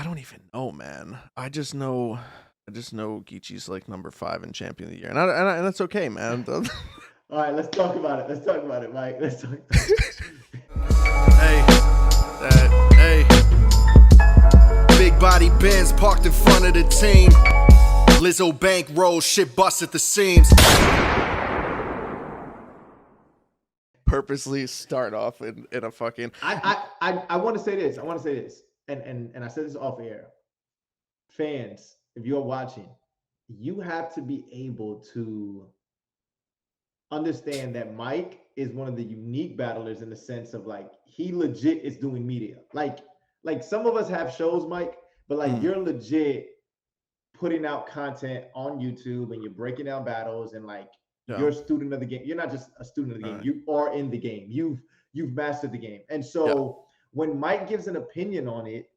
I don't even know, man. I just know Geechee's like number 5 in champion of the year, and that's okay, man. All right, let's talk about it. Let's talk about it, Mike. Let's talk. Hey, hey. Big body Benz parked in front of the team. Lizzo bankroll, shit bust at the seams. Purposely start off in a fucking. I want to say this. I want to say this, and I said this off air. Fans, if you're watching, you have to be able to understand that Mike is one of the unique battlers in the sense of like he legit is doing media. Like some of us have shows, Mike, but like you're legit putting out content on YouTube and you're breaking down battles and like you're a student of the game. You're not just a student of the game. You are in the game. You've mastered the game. And so when Mike gives an opinion on it,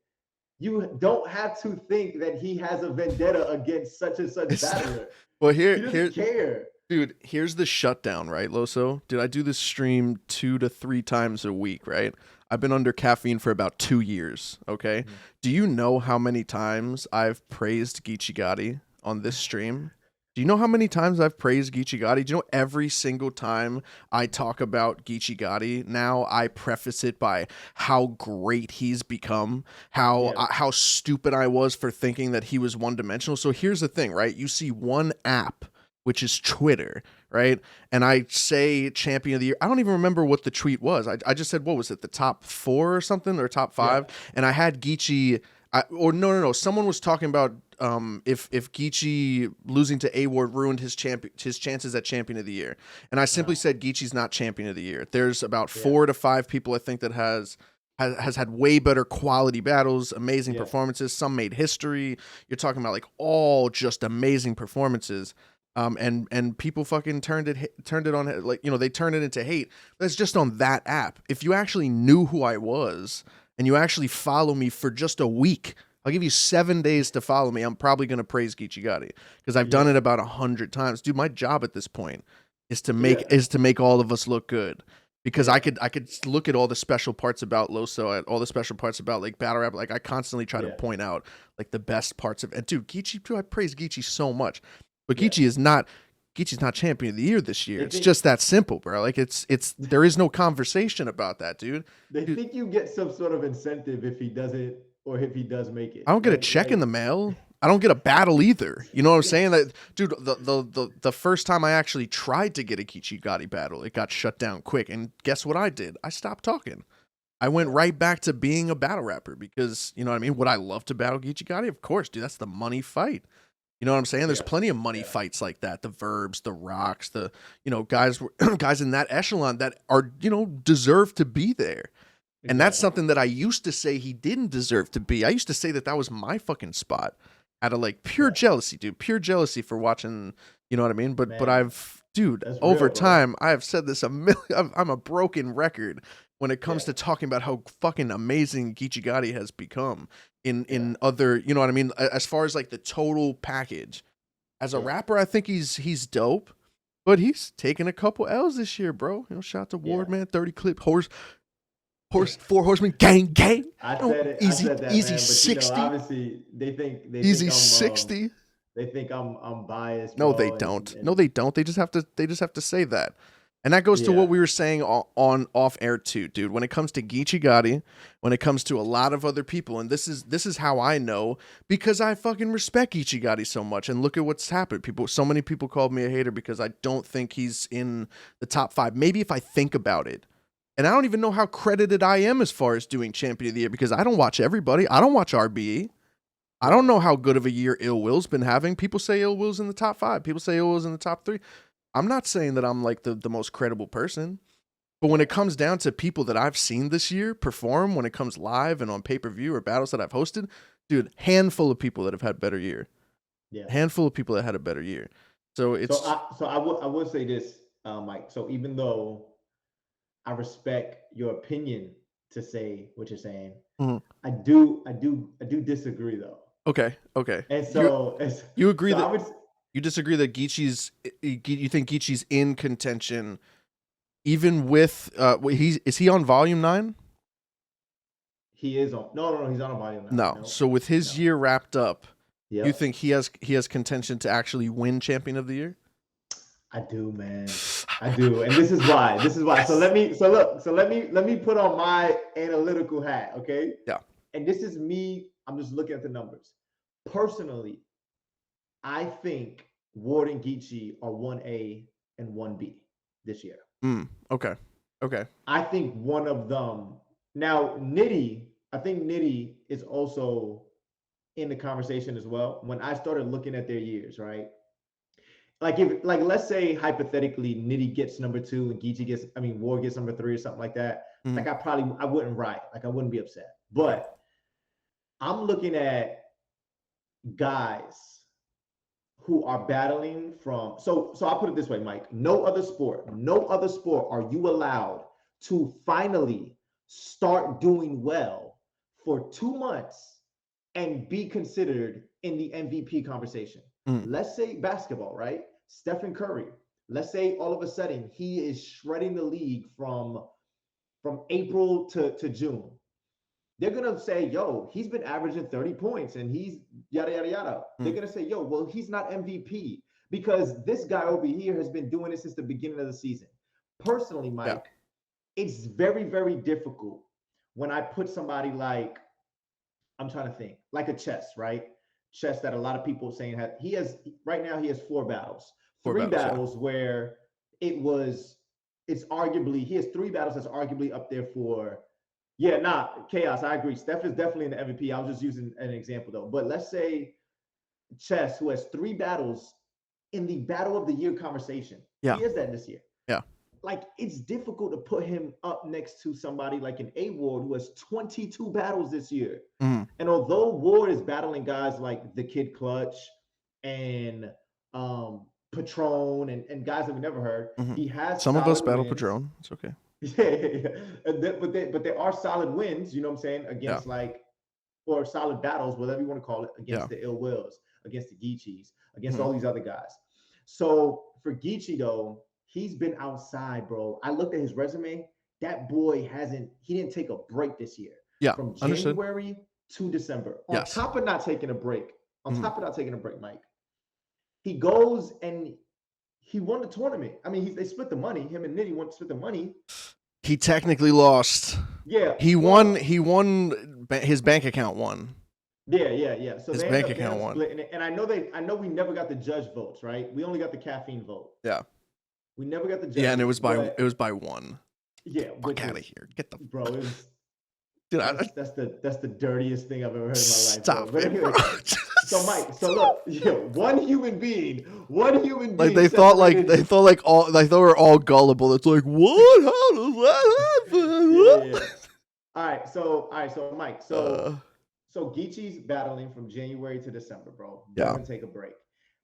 you don't have to think that he has a vendetta against such and such battler. Well, he doesn't care. Dude, here's the shutdown, right, Loso? Dude, I do this stream 2 to 3 times a week, right? I've been under caffeine for about 2 years, okay? Mm-hmm. Do you know how many times I've praised Geechee Gotti on this stream? Do you know how many times I've praised Geechee Gotti? Do you know every single time I talk about Geechee Gotti, now I preface it by how great he's become, how stupid I was for thinking that he was one-dimensional. So here's the thing, right? You see one app, which is Twitter, right? And I say champion of the year. I don't even remember what the tweet was. I just said, what was it, the top 4 or something, or top 5? Yeah. And I had Geechee, no. Someone was talking about if Geechee losing to A-Ward ruined his chances at champion of the year. And I simply said Geechee's not champion of the year. There's about 4 to 5 people I think that has had way better quality battles, amazing performances. Some made history. You're talking about like all just amazing performances. And people fucking turned it on, like, you know, they turned it into hate. That's just on that app. If you actually knew who I was and you actually follow me for just a week, I'll give you 7 days to follow me. I'm probably going to praise Geechee Gotti because I've done it about 100 times. Dude, my job at this point is to make all of us look good. Because I could look at all the special parts about Loso, at all the special parts about like battle rap. Like I constantly try to point out like the best parts of it. And dude, Geechee too, I praise Geechee so much. But Geechee's not champion of the year this year. It's just that simple, bro. Like it's there is no conversation about that, dude. They think you get some sort of incentive if he doesn't, or if he does make it. I don't get a check in the mail. I don't get a battle either. You know what I'm saying? That dude, the first time I actually tried to get a Geechee Gotti battle, it got shut down quick. And guess what I did? I stopped talking. I went right back to being a battle rapper because, you know what I mean? Would I love to battle Geechee Gotti? Of course, dude. That's the money fight. You know what I'm saying? There's plenty of money fights like that. The Verbs, the Rocks, the, you know, guys in that echelon that are, you know, deserve to be there. Exactly. And that's something that I used to say he didn't deserve to be. I used to say that was my fucking spot out of like pure jealousy, dude. Pure jealousy for watching, you know what I mean? But I've, dude, over time, I have said this a million, I'm a broken record when it comes to talking about how fucking amazing Geechee Gotti has become in other, you know what I mean? As far as like the total package. As a rapper, I think he's dope, but he's taken a couple L's this year, bro. You know, shout out to Ward, man, 30 clip, Four Horsemen, gang. I said it. Easy, I said that, easy man, but, 60. You know, obviously, they think easy I'm, 60. They think I'm biased. No, bro, they don't. No, they don't. They just have to say that. And that goes to what we were saying on off air too, dude. When it comes to Geechee Gotti, when it comes to a lot of other people, and this is how I know, because I fucking respect Geechee Gotti so much. And look at what's happened. So many people called me a hater because I don't think he's in the top 5. Maybe if I think about it. And I don't even know how credited I am as far as doing champion of the year because I don't watch everybody. I don't watch RBE. I don't know how good of a year Ill Will's been having. People say Ill Will's in the top 5. People say Ill Will's in the top 3. I'm not saying that I'm like the most credible person, but when it comes down to people that I've seen this year perform, when it comes live and on pay-per-view or battles that I've hosted, dude, handful of people that have had better year. Yeah. Handful of people that had a better year. So it's so I would say this, Mike. So even though I respect your opinion to say what you're saying, I do disagree though. Okay. And so you agree so that you disagree that you think Geechee's in contention, even with is he on volume 9? He is on. No, he's on a bio now. No. So with his year wrapped up, Yep. you think he has contention to actually win Champion of the Year? I do, man. I do, and this is why. Yes. So let me put on my analytical hat, okay? Yeah. And this is me. I'm just looking at the numbers. Personally, I think Ward and Geechee are 1A and 1B this year. Okay. I think one of them. Now, Nitty, I think Nitty is also in the conversation as well. When I started looking at their years, right? Like let's say hypothetically Nitty gets number 2 and Geechee gets, Ward gets number 3 or something like that. Like I wouldn't riot. Like I wouldn't be upset. But I'm looking at guys who are battling from so I'll put it this way, Mike. No other sport are you allowed to finally start doing well for 2 months and be considered in the MVP conversation. Let's say basketball, right? Stephen Curry. Let's say all of a sudden he is shredding the league from April to June. They're gonna say, yo, he's been averaging 30 points and he's yada yada yada. They're gonna say, yo, well, he's not MVP because this guy over here has been doing it since the beginning of the season. Personally, Mike, it's very, very difficult when I put somebody like, I'm trying to think, like a Chess, right? Chess that a lot of people are saying he has 4 battles. 3 battles where it's arguably, he has 3 battles that's arguably up there for, Chaos, I agree. Steph is definitely in the MVP. I was just using an example though. But let's say Chess, who has 3 battles in the battle of the year conversation. Yeah. He has that this year. Yeah. Like, it's difficult to put him up next to somebody like an A Ward who has 22 battles this year. And although Ward is battling guys like the Kid Clutch and Patron and guys that we never heard, he has some of us battle wins. Patron. It's okay. But there are solid wins, you know what I'm saying, against or solid battles, whatever you want to call it, against the Ill Wills, against the Geechees, against all these other guys. So for Geechee though, he's been outside, bro. I looked at his resume. That boy he didn't take a break this year. Yeah, from January to December. On top of not taking a break, Mike, he goes and he won the tournament. They split the money. Him and Nitty split the money. He technically lost. Yeah. He won. His bank account won. Yeah. So his bank account won. And I know we never got the judge votes, right? We only got the caffeine vote. Yeah. We never got the judge. Yeah, and it was by 1. Yeah. Fuck out of here. Get the bro. It was, dude, that's the dirtiest thing I've ever heard in my life. Stop it, bro. So Mike, look, one human being. Like they thought we're all gullible. It's like, what? How does that happen? Yeah. All right, so Mike, so Geechee's battling from January to December, bro. Doesn't take a break.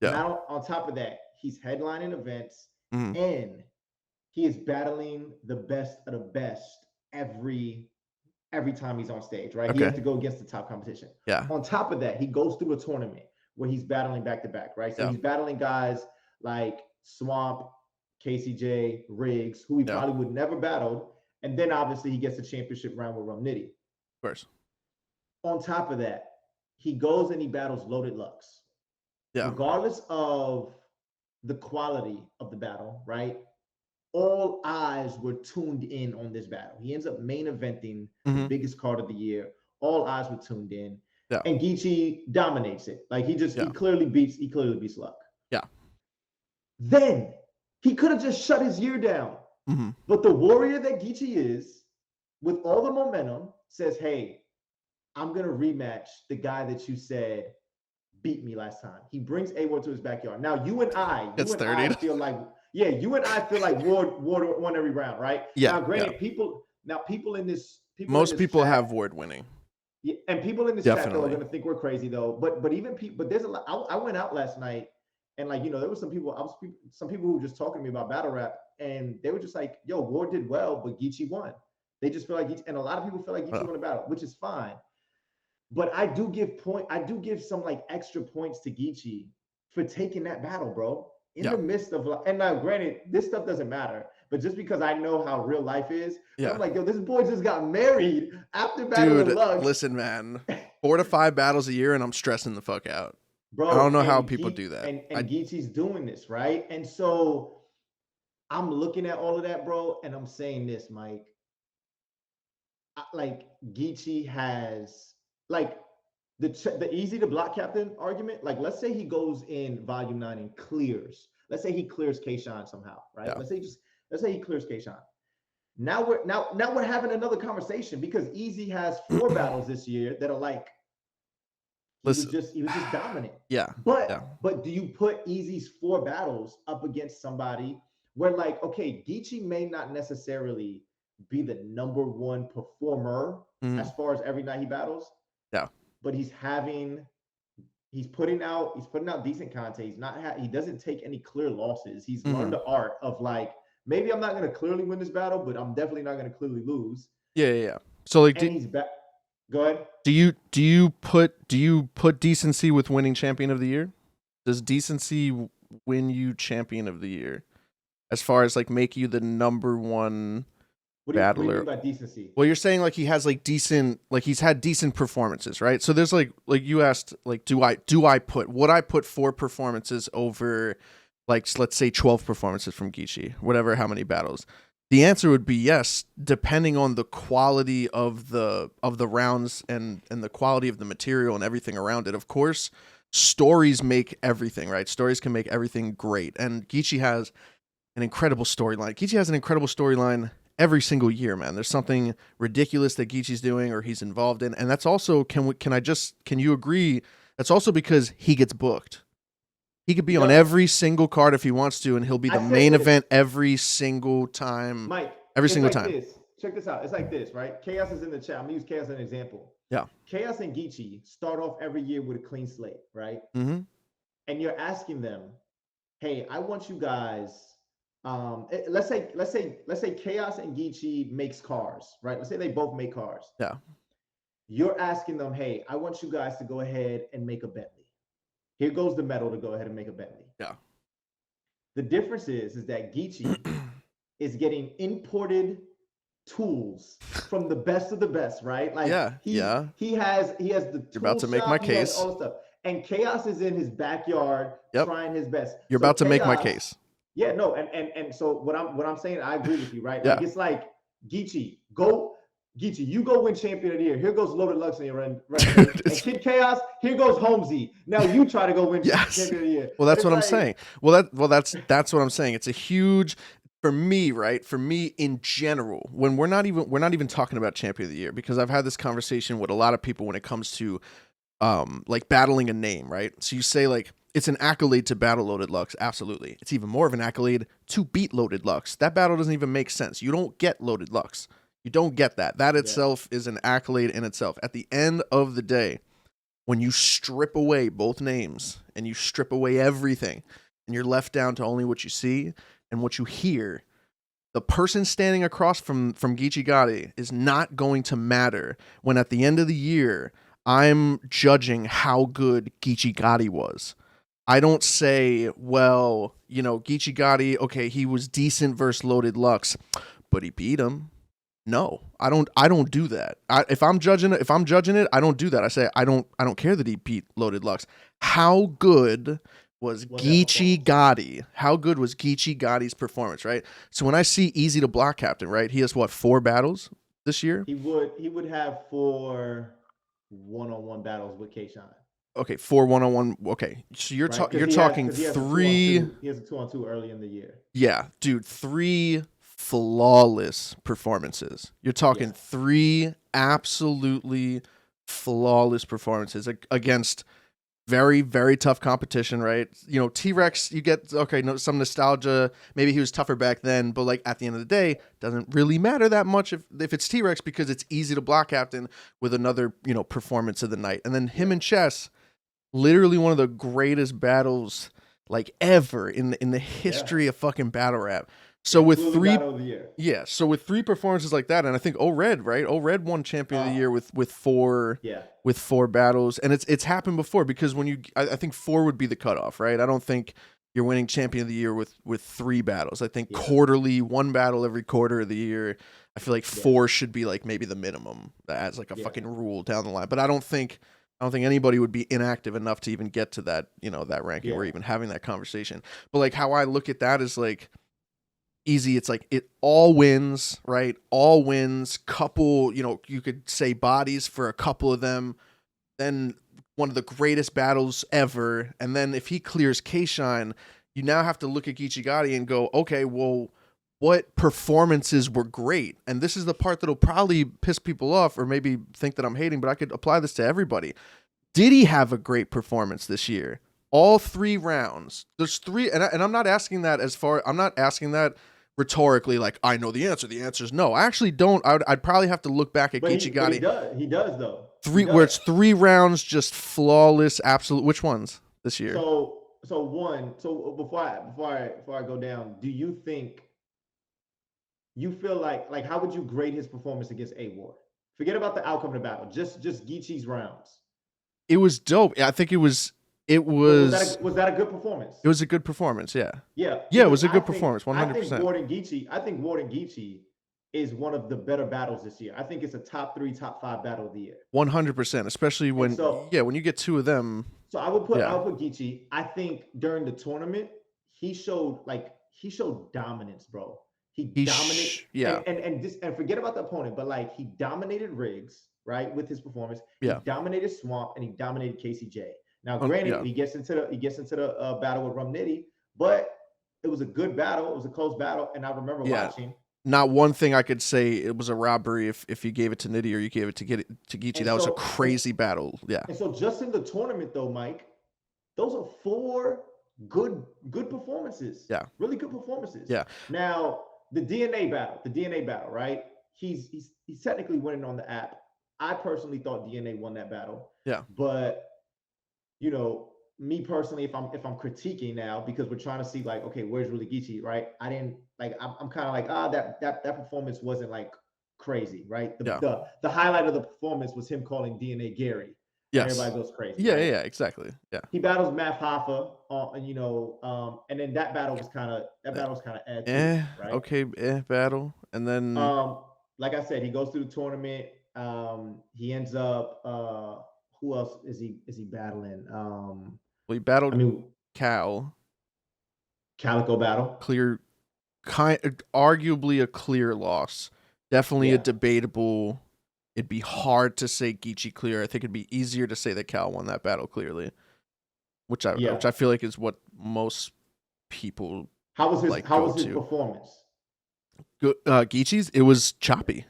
Yeah. Now on top of that, he's headlining events and he is battling the best of the best every time he's on stage, right? He has to go against the top competition. Yeah. On top of that, he goes through a tournament where he's battling back to back, right? So he's battling guys like Swamp, KCJ, Riggs, who he probably would never battled. And then obviously he gets the championship round with Rum Nitty. Of course. On top of that, he goes and he battles Loaded Lux. Yeah. Regardless of the quality of the battle, right? All eyes were tuned in on this battle. He ends up main eventing the biggest card of the year. All eyes were tuned in. Yeah. And Geechee dominates it. Like he clearly beats Luck. Yeah. Then he could have just shut his year down. But the warrior that Geechee is, with all the momentum, says, hey, I'm gonna rematch the guy that you said beat me last time. He brings A-Ward to his backyard. Now you and I feel like Ward won every round, right? Yeah. Now, granted, people in this most people chat, have Ward winning. Yeah, and people in this chat though are gonna think we're crazy though. But even people, but there's a lot. I went out last night and there was some people who were just talking to me about battle rap, and they were just like, "Yo, Ward did well, but Geechee won." They just feel like and a lot of people feel like Geechee won the battle, which is fine. But I do give some like extra points to Geechee for taking that battle, bro. In the midst of, and now granted, this stuff doesn't matter but just because I know how real life is, Yeah. I'm like, yo, this boy just got married after Battle of Dude, Lux. listen, man. 4 to 5 battles a year, and I'm stressing the fuck out. Bro, I don't know how people do that. And Geechee's doing this, right? And so I'm looking at all of that, bro, and I'm saying this, Mike. Like Geechee has like the easy to block captain argument. Like, let's say he goes in volume 9 and clears. Let's say he clears K-Shine somehow, right? Yeah. Let's say he clears K-Shine. Now we're having another conversation because Easy has 4 battles this year that are like he was just dominant. Yeah. But do you put Easy's 4 battles up against somebody where, like, okay, Geechee may not necessarily be the number 1 performer as far as every night he battles. Yeah. But he's putting out decent content. He doesn't take any clear losses. He's learned the art of, like, maybe I'm not going to clearly win this battle, but I'm definitely not going to clearly lose. Yeah. So, like, he's back. Go ahead. Do you put decency with winning champion of the year? Does decency win you champion of the year? As far as, like, make you the number 1 battler. What do you mean by decency? Well, you're saying, like, he has, like, he's had decent performances, right? So there's, like you asked, like, would I put 4 performances over, like, let's say 12 performances from Geechee, whatever, how many battles? The answer would be yes, depending on the quality of the rounds and the quality of the material and everything around it. Of course, stories make everything, right? Stories can make everything great. And Geechee has an incredible storyline. Geechee has an incredible storyline every single year, man. There's something ridiculous that Geechee's doing or he's involved in. And that's also, can you agree? That's also because he gets booked. He could be on every single card if he wants to, and he'll be the main event every single time. Mike, every single time. Check this out. It's like this, right? Chaos is in the chat. I'm gonna use Chaos as an example. Yeah. Chaos and Geechee start off every year with a clean slate, right? Mm-hmm. And you're asking them, hey, I want you guys. Let's say Chaos and Geechee makes cars, right? Let's say they both make cars. Yeah. You're asking them, hey, I want you guys to go ahead and make a Bentley. Here goes the metal to go ahead and make a Bentley. Yeah. The difference is that Geechee is getting imported tools from the best of the best, right? Like, he has the tool. You're about to make my case. All the stuff. And Chaos is in his backyard trying his best. You're about to make my case. Yeah, no, and so what I'm saying, I agree with you, right? Like, it's like Geechee, you go win champion of the year. Here goes Loaded Lux in your run. And Kid Chaos, here goes Holmesy. Now you try to go win champion of the year. Well, that's what I'm saying. That's what I'm saying. It's a huge, for me, right? For me in general, when we're not even talking about champion of the year, because I've had this conversation with a lot of people when it comes to like battling a name, right? So you say, like, it's an accolade to battle Loaded Lux. Absolutely. It's even more of an accolade to beat Loaded Lux. That battle doesn't even make sense. You don't get Loaded Lux. You don't get that. That itself is an accolade in itself. At the end of the day, when you strip away both names and you strip away everything and you're left down to only what you see and what you hear, the person standing across from Geechee Gotti is not going to matter when at the end of the year, I'm judging how good Geechee Gotti was. I don't say, well, Geechee Gotti, okay, he was decent versus Loaded Lux, but he beat him. No, I don't do that. If I'm judging it, I don't do that. I say I don't care that he beat Loaded Lux. How good was Geechee Gotti? How good was Geechee Gotti's performance, right? So when I see Easy to Block Captain, right? He has 4 battles this year? He would have 4 one-on-one battles with K-Shine. Okay, 4 1-on-1. Okay, so you're talking 3. He has a 2-on-2 early in the year. Yeah, dude, 3 flawless performances. You're talking 3 absolutely flawless performances against very, very tough competition, right? T-Rex, you get some nostalgia. Maybe he was tougher back then, but, like, at the end of the day, doesn't really matter that much if it's T-Rex, because it's Easy to Block Captain with another performance of the night. And then him and Chess, literally one of the greatest battles, like, ever in the history of fucking battle rap. So with 3, so with 3 performances like that, and I think O-Red, right? O-Red won champion of the year with 4 battles, and it's happened before, because when I think 4 would be the cutoff, right? I don't think you're winning champion of the year with 3 battles. I think Yeah. quarterly, 1 battle every quarter of the year. I feel like Yeah. 4 should be like maybe the minimum as like a Yeah. fucking rule down the line. But I don't think anybody would be inactive enough to even get to that, that ranking or Yeah. even having that conversation. But like how I look at that is like easy. It's like it all wins, right? All wins. Couple, you could say bodies for a couple of them. Then one of the greatest battles ever. And then if he clears K-Shine, you now have to look at Geechee Gotti and go, okay, well, what performances were great? And this is the part that'll probably piss people off or maybe think that I'm hating, but I could apply this to everybody. Did he have a great performance this year? All 3 rounds. There's 3, and I'm not asking that I'm not asking that rhetorically, like I know the answer. The answer is no. I actually don't. I'd probably have to look back at Geechee Gotti. He does though. 3 where it's 3 rounds, just flawless, absolute. Which ones this year? So before I go down, do you think you feel like how would you grade his performance against A-Ward? Forget about the outcome of the battle. Just Geechee's rounds. It was dope. I think it was. Was that a good performance? It was a good performance. Yeah. Yeah. Yeah, it was a good performance. 100%. I think Ward and Geechee is one of the better battles this year. I think it's a top 3, top 5 battle of the year. 100%, especially when when you get 2 of them. So I would put Geechee. I think during the tournament he showed dominance, bro. He dominated. And forget about the opponent, but like he dominated Riggs, right, with his performance. Yeah. He dominated Swamp and he dominated KCJ. Now, granted, he gets into the battle with Rum Nitty, but it was a good battle. It was a close battle, and I remember watching. Not one thing I could say it was a robbery if you gave it to Nitty or you gave it to Geechee. That was a crazy battle. Yeah. And so just in the tournament, though, Mike, those are 4 good performances. Yeah. Really good performances. Yeah. Now the DNA battle, right? He's technically winning on the app. I personally thought DNA won that battle. Yeah. But me personally, if I'm critiquing now because we're trying to see like, okay, where's really Geechee, right? I didn't like. I'm kind of like, that performance wasn't like crazy, right? The highlight of the performance was him calling DNA Gary. Yes. Everybody goes crazy. Yeah, right? yeah, exactly. Yeah. He battles Math Hoffa, and then that battle was kind of right? Okay, battle, and then like I said, he goes through the tournament. He ends up. Who else is he battling? Well, he battled Calico battle. Arguably a clear loss. Definitely a debatable. It'd be hard to say Geechee clear. I think it'd be easier to say that Cal won that battle clearly, which I feel like is what most people. How was his performance? Good. Geechee's. It was choppy.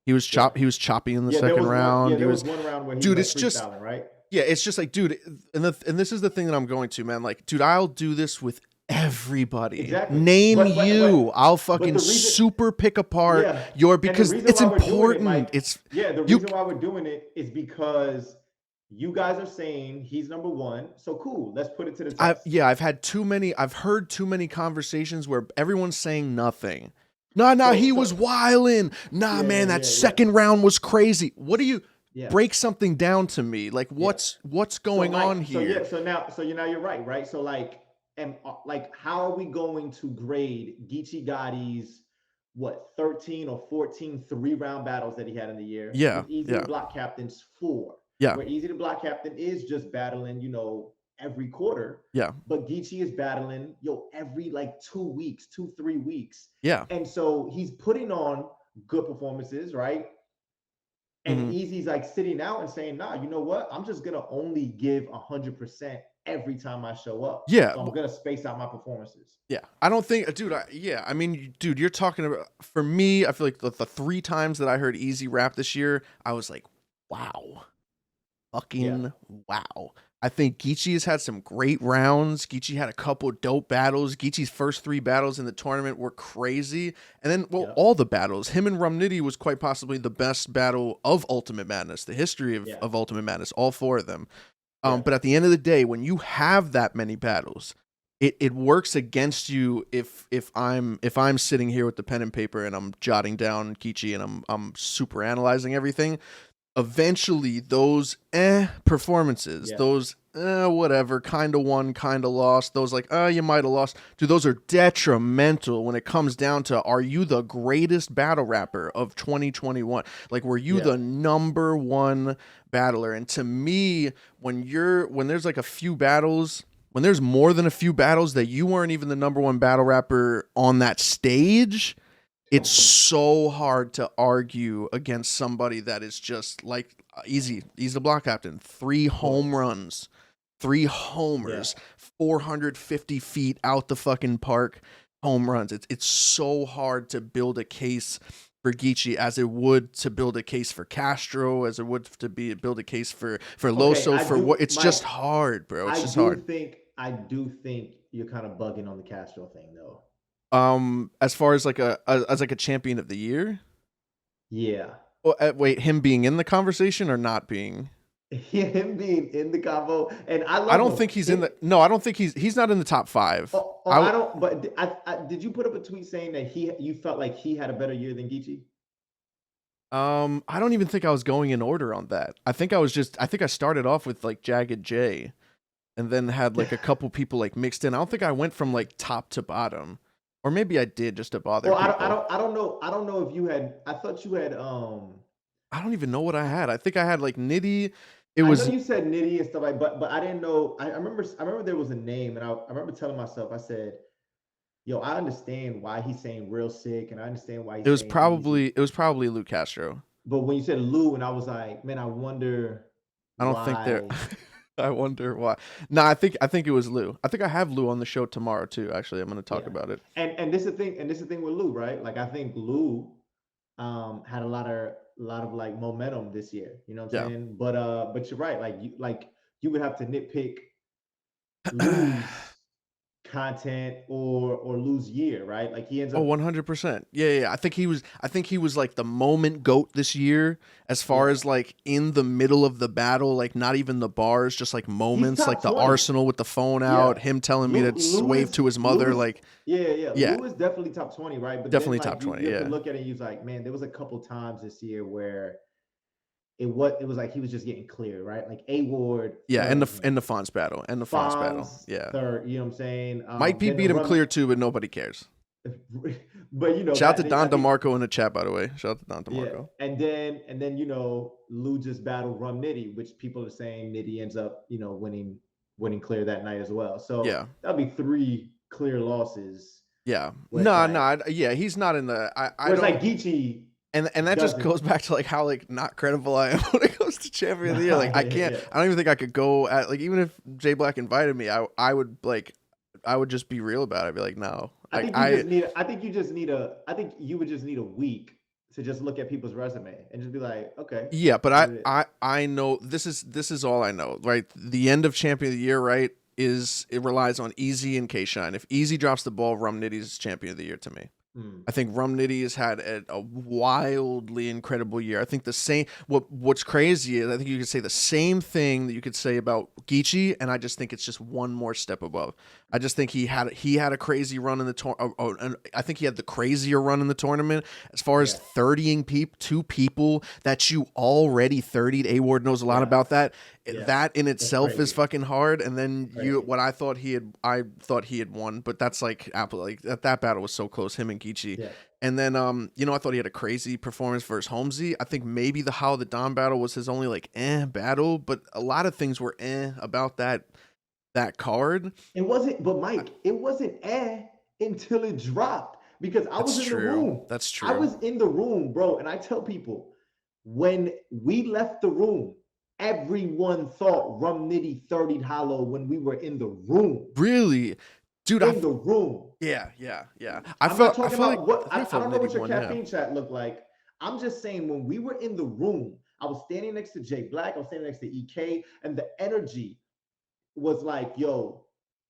He was He was choppy in the second round. There was one round where he it's just right. Yeah, it's just like, dude, and this is the thing that I'm going to, man. Like, dude, I'll do this with everybody. Exactly. But I'll fucking super pick apart your because it's important. The reason why we're doing it is because you guys are saying he's number 1. So cool. Let's put it to the test. I've heard too many conversations where everyone's saying nothing. He was wildin'. Man, that second round was crazy. What do you break something down to me? Like what's going on here? So now you're right? So like, and like, how are we going to grade Geechee Gotti's 13 or 14 3-round battles that he had in the year? Yeah. Easy to block captains 4. Yeah. Where easy to block captain is just battling, every quarter. Yeah. But Geechee is battling, every like 2 weeks, 2-3 weeks. Yeah. And so he's putting on good performances, right? And Easy's like sitting out and saying, nah, you know what? I'm just gonna only give 100% every time I show up. Yeah. So I'm gonna space out my performances. Yeah. I don't think, dude, I mean, dude, you're talking about, for me, I feel like the 3 times that I heard Easy rap this year, I was like, wow. Fucking wow. I think Geechee has had some great rounds. Geechee had a couple dope battles. Geechee's first 3 battles in the tournament were crazy. And then, all the battles. Him and Rum Nitty was quite possibly the best battle of Ultimate Madness, the history of Ultimate Madness, all 4 of them. But at the end of the day, when you have that many battles, it works against you if I'm sitting here with the pen and paper and I'm jotting down Geechee and I'm super analyzing everything. eventually those performances, Yeah. those whatever, kind of won, kind of lost, those like you might have lost, dude, those are detrimental when it comes down to, are you the greatest battle rapper of 2021? Like, were you the number one battler? And to me, when there's like a few battles, when there's more than a few battles that you weren't even the number one battle rapper on that stage, it's so hard to argue against somebody that is just like easy. He's the block captain. 3 home runs, 3 homers, 450 feet out the fucking park home runs. It's so hard to build a case for Geechee as it would to build a case for Castro, as it would to build a case for Loso, it's Mike, just hard, bro. It's just hard. I do think you're kind of bugging on the Castro thing though. As far as like a champion of the year? Yeah. Well, wait, him being in the conversation or not being? Him being in the combo, and I don't think he's in the. No, I don't think he's not in the top 5. I don't. But did you put up a tweet saying that you felt like he had a better year than Geechee? I don't even think I was going in order on that. I think I started off with like Jagged J, and then had like a couple people like mixed in. I don't think I went from like top to bottom. Or maybe I did just to bother people. I don't know. I don't know if you had. I thought you had. I don't even know what I had. I think I had like Nitty. I know you said Nitty and stuff like, but I didn't know. I remember there was a name, and I remember telling myself, I said, "Yo, I understand why he's saying real sick, and I understand why he's." It was probably Lou Castro. But when you said Lou, and I was like, man, I wonder. I don't think they're. I wonder why. No, I think it was Lou. I think I have Lou on the show tomorrow too. Actually, I'm going to talk about it. And this is the thing. And this is the thing with Lou, right? Like I think Lou had a lot of like momentum this year. You know what I'm saying? But you're right. Like you would have to nitpick Lou's content or lose year, right? Like he ends up 100%. Yeah. I think he was like the moment GOAT this year, as far as like in the middle of the battle, like not even the bars, just like moments, like the 20. Arsenal with the phone out, him telling me to wave to his mother. Lou is definitely top 20, right? But definitely then, like, top 20. You have to look at it and you're like, man, there was a couple times this year where it was like he was just getting clear, right? Like A Ward, and the Fonz battle, yeah. Third, you know what I'm saying? Mike P beat him clear too, but nobody cares. But you know, shout out to Don DeMarco in the chat, by the way. Shout out to Don DeMarco. Yeah. And then you know, Lou just battled Rum Nitty, which people are saying Nitty ends up, you know, winning clear that night as well. So that'll be 3 clear losses. Yeah. He's not in the. I don't like Geechee. And that just goes back to like how like not credible I am when it comes to champion of the year. Like I can't. I don't even think I could go at like, even if Jay Black invited me, I would just be real about it. I'd be like, no. I think you would just need a week to just look at people's resume and just be like, okay. Yeah, but I know this is all I know, right? The end of champion of the year, right, it relies on Easy and K-Shine. If Easy drops the ball, Rum Nitty's champion of the year to me. I think Rum Nitty has had a wildly incredible year. I think the same. What's crazy is I think you could say the same thing that you could say about Geechee, and I just think it's just one more step above. I just think he had a crazy run in the tournament. I think he had the crazier run in the tournament as far as 30ing two people that you already 30'd. A Ward knows a lot about that. That in itself is fucking hard. And then I thought he had won, but that's like Apple. Like that battle was so close, him and Geechee. Yeah. And then I thought he had a crazy performance versus Holmesy. I think maybe the How the Don battle was his only like battle, but a lot of things were about that card. It wasn't, but Mike, it wasn't until it dropped, because I was in the room. That's true. I was in the room, bro, and I tell people, when we left the room, everyone thought Rum Nitty 30'd Hollow when we were in the room. Really? Dude, in the room. Yeah. I don't know what your caffeine chat looked like. I'm just saying, when we were in the room, I was standing next to Jay Black, I was standing next to EK, and the energy was like, yo,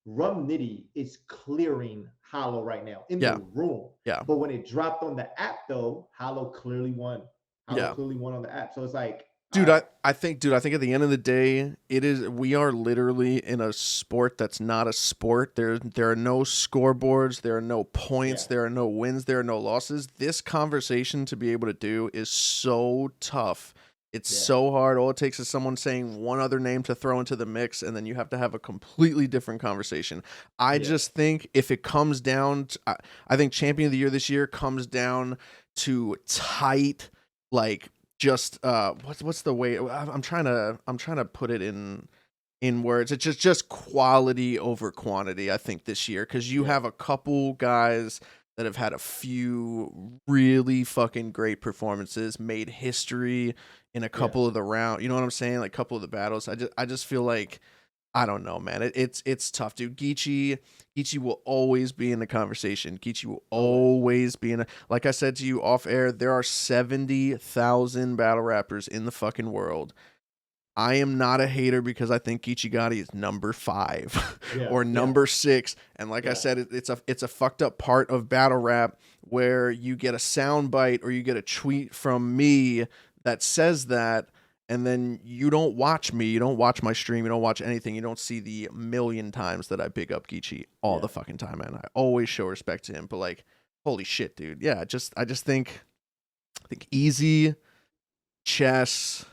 Rum Nitty is clearing Hollow right now in the room. Yeah. But when it dropped on the app, though, Hollow clearly won. Clearly won on the app. So it's like, dude, I think at the end of the day, we are literally in a sport that's not a sport. There are no scoreboards, there are no points, there are no wins, there are no losses. This conversation to be able to do is so tough It's Yeah. so hard. All it takes is someone saying one other name to throw into the mix, and then you have to have a completely different conversation. I just think if it comes down to, I think Champion of the Year this year comes down to tight, like just what's the way I'm trying to put it in words. It's just quality over quantity, I think, this year, because you have a couple guys that have had a few really fucking great performances, made history in a couple of the round. You know what I'm saying? Like a couple of the battles. I just feel like, I don't know, man. It's tough, dude. Geechee will always be in the conversation. Geechee will always be in. Like I said to you off air, there are 70,000 battle rappers in the fucking world. I am not a hater because I think Geechee Gotti is number 5 or number 6. And like I said, it's a fucked up part of battle rap where you get a sound bite or you get a tweet from me that says that, and then you don't watch me, you don't watch my stream, you don't watch anything, you don't see the million times that I big up Geechee all the fucking time, man. I always show respect to him, but like, holy shit, dude. Yeah, I just think Easy, Chess,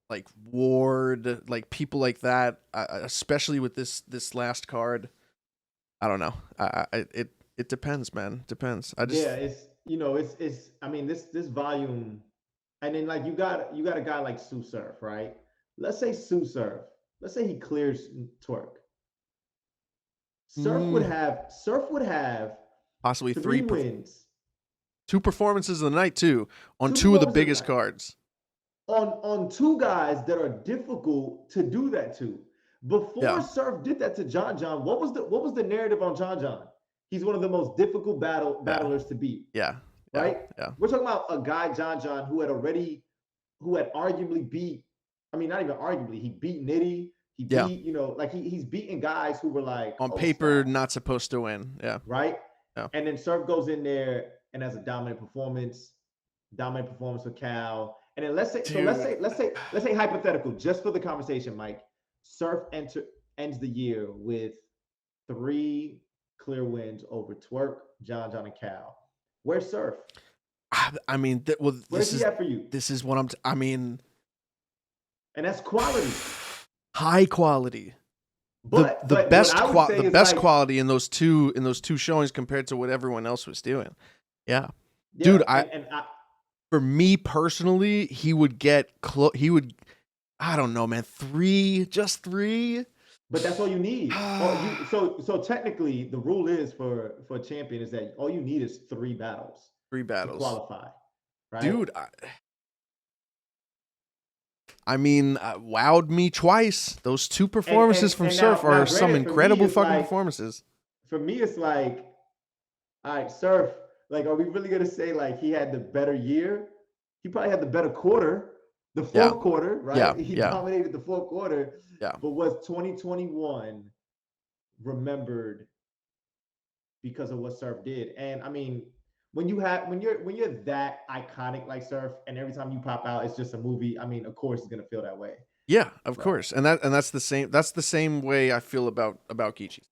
like Ward, like people like that, especially with this last card. I don't know. It depends, man. Depends. It's I mean this volume, and then like you got a guy like Sue Surf, right? Let's say Sue Surf. Let's say he clears Twerk. Surf would have possibly 3 wins, 2 performances of the night too, on 2 of the biggest cards. On 2 guys that are difficult to do that to. Before Surf did that to John, what was the narrative on John? He's one of the most difficult battlers to beat. Yeah. Right? Yeah. We're talking about a guy, John, who had arguably beat, I mean, not even arguably, he beat Nitty. He beat, he's beating guys who were like on paper not supposed to win. Yeah. Right? Yeah. And then Surf goes in there and has a dominant performance with Cal. And then let's say hypothetical, just for the conversation, Mike. Surf ends the year with 3 clear wins over Twerk, John, and Cal. Where's Surf? I mean, where's he at for you? This is what I mean, and that's quality, high quality. But the best quality in those two showings compared to what everyone else was doing. Yeah, dude. For me personally, he would get I don't know, man. 3, just 3. But that's all you need. So technically, the rule is for a champion is that all you need is 3 battles. 3 battles to qualify, right? Dude. I mean, wowed me twice. Those 2 performances from Surf are some incredible fucking performances. For me, it's like, all right, Surf. Like, are we really gonna say like he had the better year? He probably had the better quarter, the 4th quarter, right? Yeah. He dominated the 4th quarter. Yeah. But was 2021 remembered because of what Surf did? And I mean, when you're that iconic like Surf, and every time you pop out, it's just a movie. I mean, of course, it's gonna feel that way. Yeah, of course, and that's the same. That's the same way I feel about Geechee.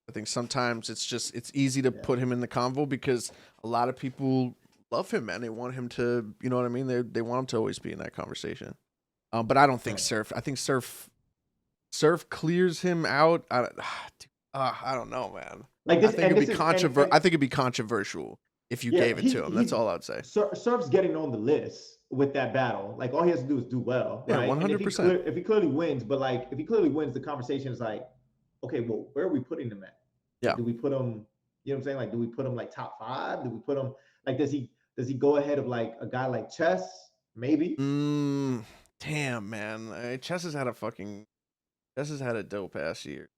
I think sometimes it's easy to put him in the convo because a lot of people love him, man. They want him to, you know what I mean? They want him to always be in that conversation. But I don't think Surf. I think Surf clears him out. I don't know, man. Like this, I think it'd be controversial if you gave it to him. That's all I'd say. Surf's getting on the list with that battle. Like all he has to do is do well. Yeah, 100%. If he clearly wins, but like if he clearly wins, the conversation is like, okay, well, where are we putting him at? Yeah. Do we put him? You know what I'm saying? Like, do we put him like top 5? Do we put him like? Does he go ahead of like a guy like Chess? Maybe. Damn, man. Chess has had a dope ass year.